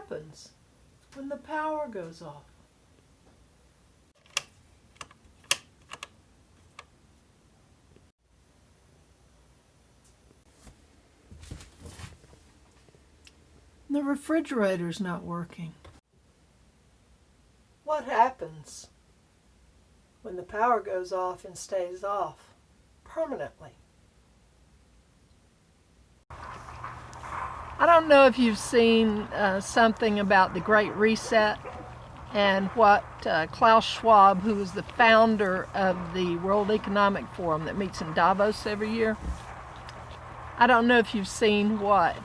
happens when the power goes off? The refrigerator's not working. What happens when the power goes off and stays off permanently? I don't know if you've seen something about the Great Reset and what Klaus Schwab, who is the founder of the World Economic Forum that meets in Davos every year, I don't know if you've seen what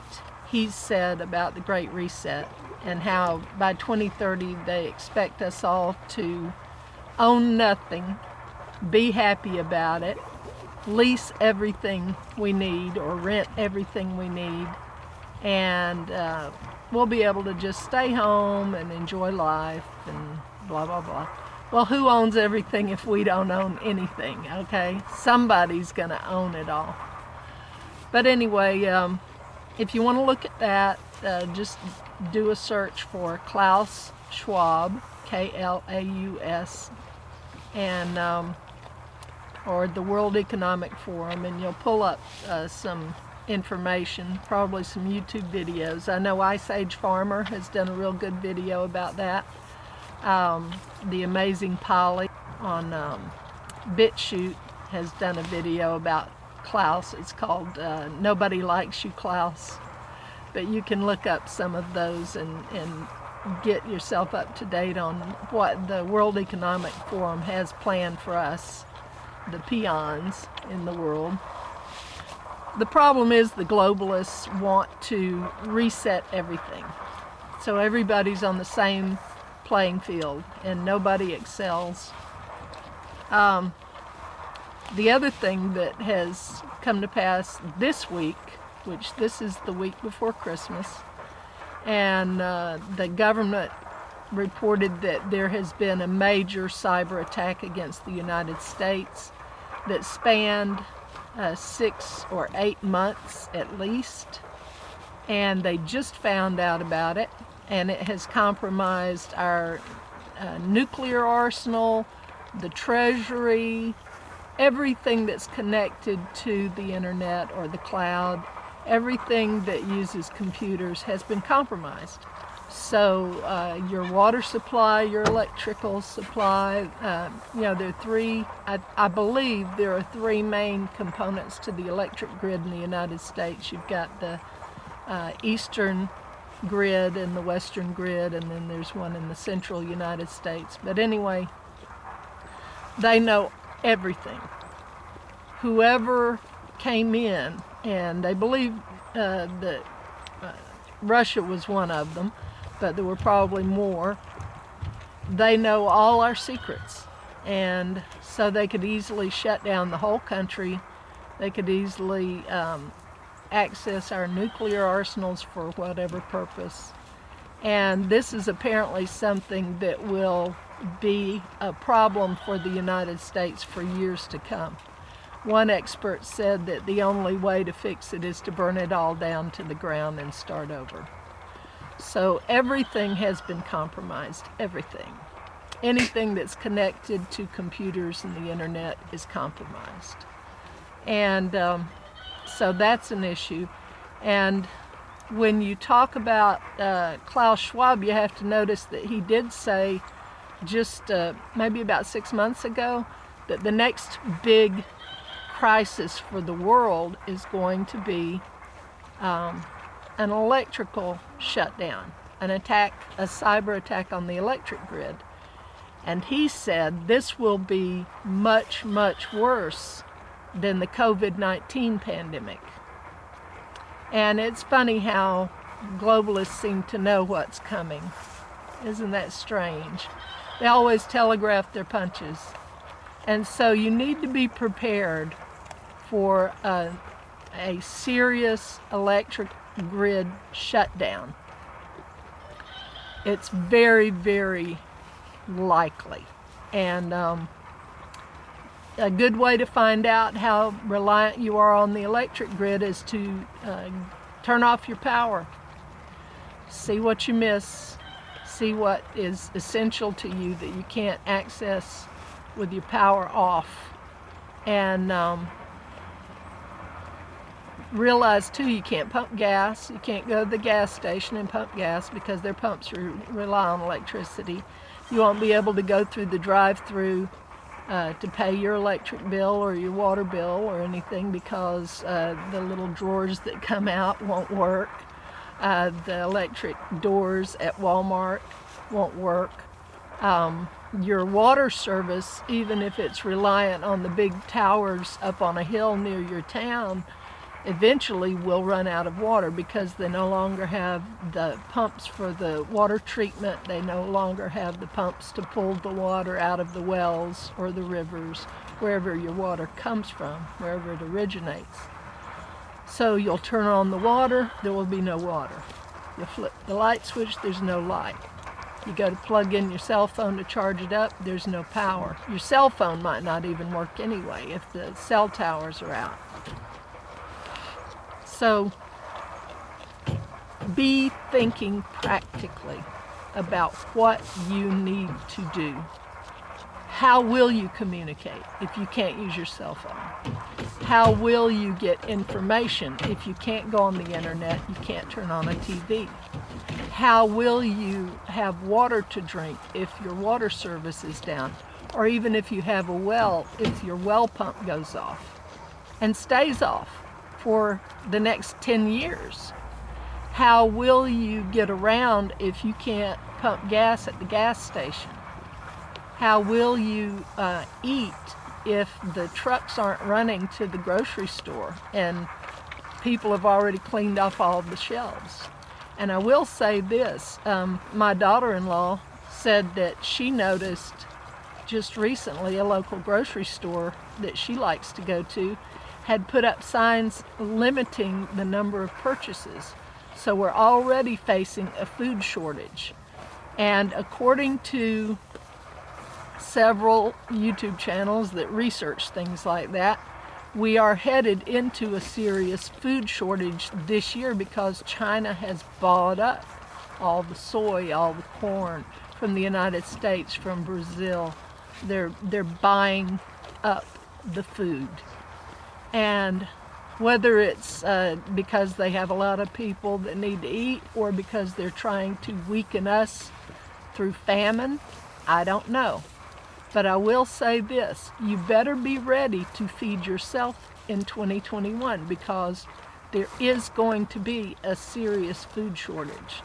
he said about the Great Reset and how by 2030 they expect us all to own nothing, be happy about it, lease everything we need or rent everything we need, and we'll be able to just stay home and enjoy life and blah, blah, blah. Well, who owns everything if we don't own anything, okay? Somebody's going to own it all. But anyway, if you want to look at that, just do a search for Klaus Schwab, K-L-A-U-S, and or the World Economic Forum, and you'll pull up some information, probably some YouTube videos. I know Ice Age Farmer has done a real good video about that. The Amazing Polly on BitChute has done a video about Klaus. It's called Nobody Likes You, Klaus. But you can look up some of those and get yourself up to date on what the World Economic Forum has planned for us, the peons in the world. The problem is the globalists want to reset everything. So everybody's on the same playing field and nobody excels. The other thing that has come to pass this week, which this is the week before Christmas, and the government reported that there has been a major cyber attack against the United States that spanned 6 or 8 months at least, and they just found out about it, and it has compromised our nuclear arsenal, the Treasury, everything that's connected to the internet or the cloud, everything that uses computers has been compromised. So your water supply, your electrical supply, there are three, I believe there are three main components to the electric grid in the United States. You've got the eastern grid and the western grid, and then there's one in the central United States. But anyway, they know everything. Whoever came in, and they believe that Russia was one of them, but there were probably more. They know all our secrets, and so they could easily shut down the whole country. They could easily access our nuclear arsenals for whatever purpose. And this is apparently something that will be a problem for the United States for years to come. One expert said that the only way to fix it is to burn it all down to the ground and start over. So everything has been compromised, everything. Anything that's connected to computers and the internet is compromised. And so that's an issue. And when you talk about Klaus Schwab, you have to notice that he did say just maybe about 6 months ago that the next big crisis for the world is going to be an electrical shutdown, an attack, a cyber attack on the electric grid. And he said this will be much, much worse than the COVID-19 pandemic. And it's funny how globalists seem to know what's coming. Isn't that strange? They always telegraph their punches. And so you need to be prepared for a serious electric grid shutdown. It's very, very likely. And a good way to find out how reliant you are on the electric grid is to turn off your power. see what you miss, see what is essential to you that you can't access with your power off, and realize too you can't pump gas. You can't go to the gas station and pump gas because their pumps rely on electricity. You won't be able to go through the drive-through to pay your electric bill or your water bill or anything because the little drawers that come out won't work. The electric doors at Walmart won't work. Your water service, even if it's reliant on the big towers up on a hill near your town, eventually will run out of water because they no longer have the pumps for the water treatment. They no longer have the pumps to pull the water out of the wells or the rivers, wherever your water comes from, wherever it originates. So you'll turn on the water, there will be no water. You flip the light switch, there's no light. You go to plug in your cell phone to charge it up, there's no power. Your cell phone might not even work anyway if the cell towers are out. So be thinking practically about what you need to do. How will you communicate if you can't use your cell phone? How will you get information if you can't go on the internet, you can't turn on a TV? How will you have water to drink if your water service is down? Or even if you have a well, if your well pump goes off and stays off for the next 10 years? How will you get around if you can't pump gas at the gas station? How will you eat if the trucks aren't running to the grocery store and people have already cleaned off all of the shelves? And I will say this, my daughter-in-law said that she noticed just recently a local grocery store that she likes to go to had put up signs limiting the number of purchases. So we're already facing a food shortage. And according to several YouTube channels that research things like that, we are headed into a serious food shortage this year because China has bought up all the soy, all the corn from the United States, from Brazil. They're buying up the food. And whether it's because they have a lot of people that need to eat or because they're trying to weaken us through famine, I don't know. But I will say this, you better be ready to feed yourself in 2021 because there is going to be a serious food shortage.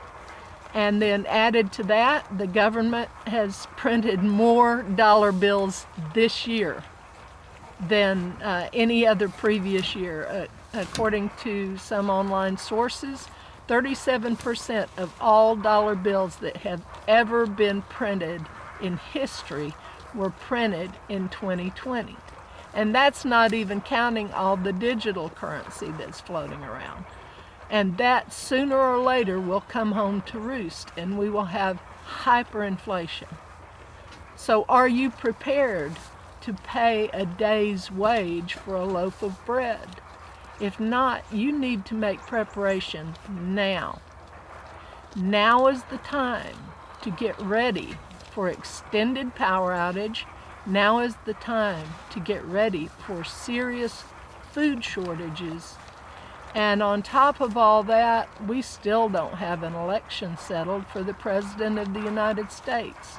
And then added to that, the government has printed more dollar bills this year than any other previous year. According to some online sources, 37% of all dollar bills that have ever been printed in history were printed in 2020. And that's not even counting all the digital currency that's floating around. And that sooner or later will come home to roost and we will have hyperinflation. So are you prepared to pay a day's wage for a loaf of bread? If not, you need to make preparation now. Now is the time to get ready for extended power outage. Now is the time to get ready for serious food shortages. And on top of all that, we still don't have an election settled for the President of the United States.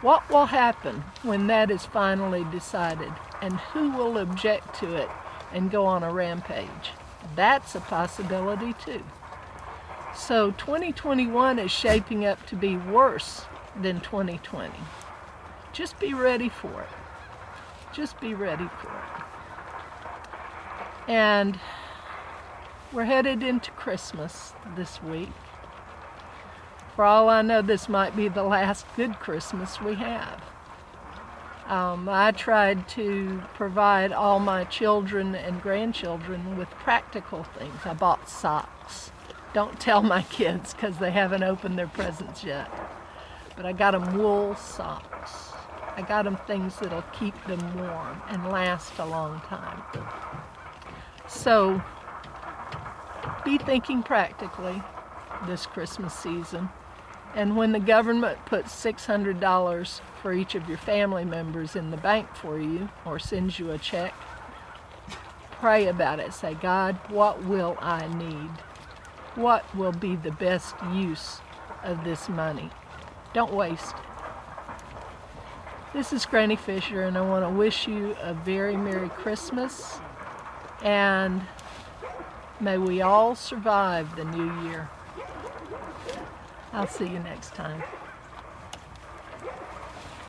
What will happen when that is finally decided? And who will object to it and go on a rampage? That's a possibility too. So 2021 is shaping up to be worse than 2020. Just be ready for it. Just be ready for it. And we're headed into Christmas this week. For all I know, this might be the last good Christmas we have. I tried to provide all my children and grandchildren with practical things. I bought socks. Don't tell my kids because they haven't opened their presents yet. But I got them wool socks. I got them things that'll keep them warm and last a long time. So be thinking practically. this Christmas season. And when the government puts $600 for each of your family members in the bank for you, or sends you a check, pray about it. Say, God, what will I need? What will be the best use of this money? Don't waste it. This is Granny Fisher, and I want to wish you a very Merry Christmas, and may we all survive the new year. I'll see you next time.